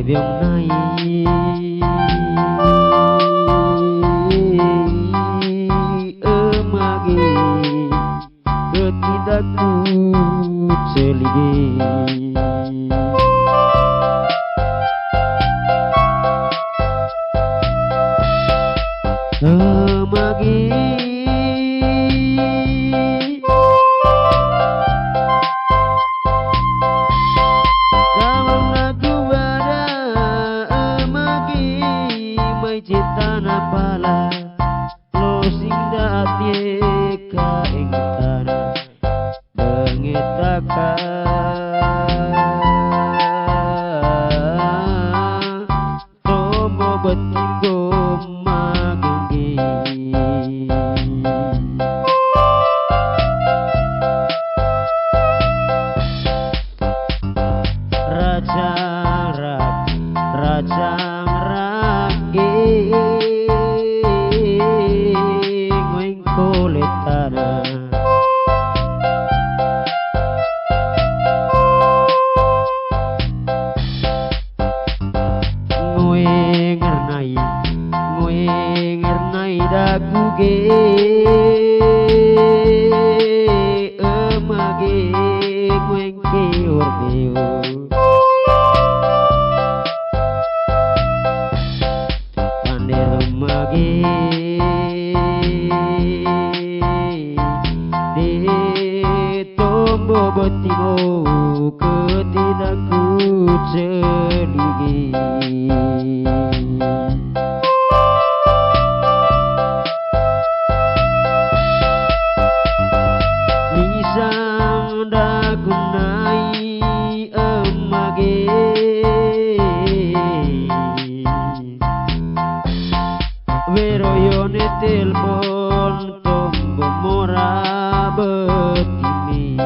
biong nai emagi ketidakku celigi emagi citana pala lo sing dati ka ing tanah bengitaka tomo betinggo magenggi raja ngoing kuletana ngoing ernai dagu ge emage ngoing kiur biu magi di tombo betimu ketidakku celigi nisang dagunai emage veroyone telpon tombo mora betimi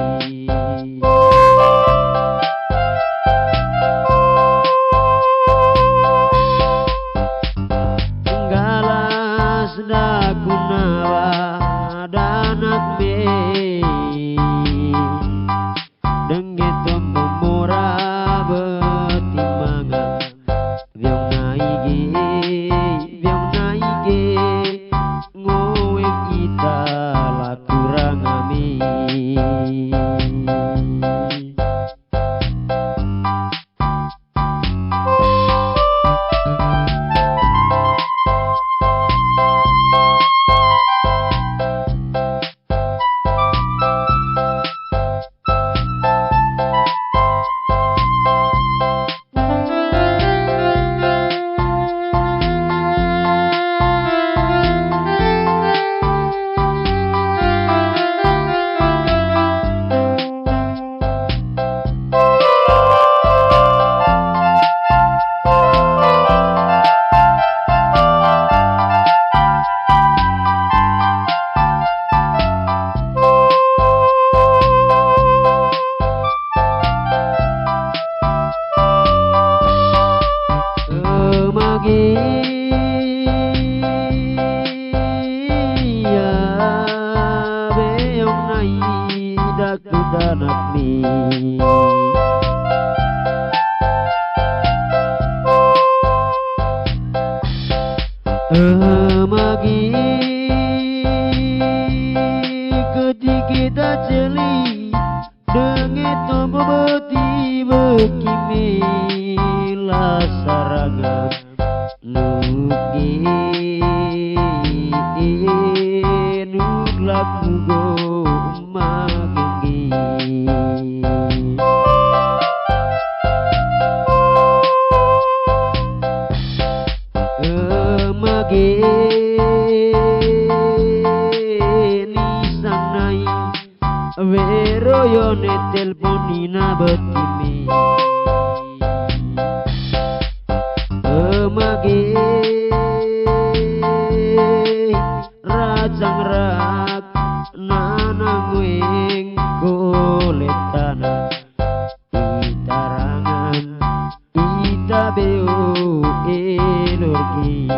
galas dakunawa danak me dengge tombo mora betimanga biong naigi ngowe kita lakurang ami daku danak mi emagi ketika celi dengi tombo beti bekimi lasaraga nugi nuglak nugo magenggi emage nisang nai veroyone telponina betimi emage rajang rak nanangwing kuletana itarangan itabeu elurgi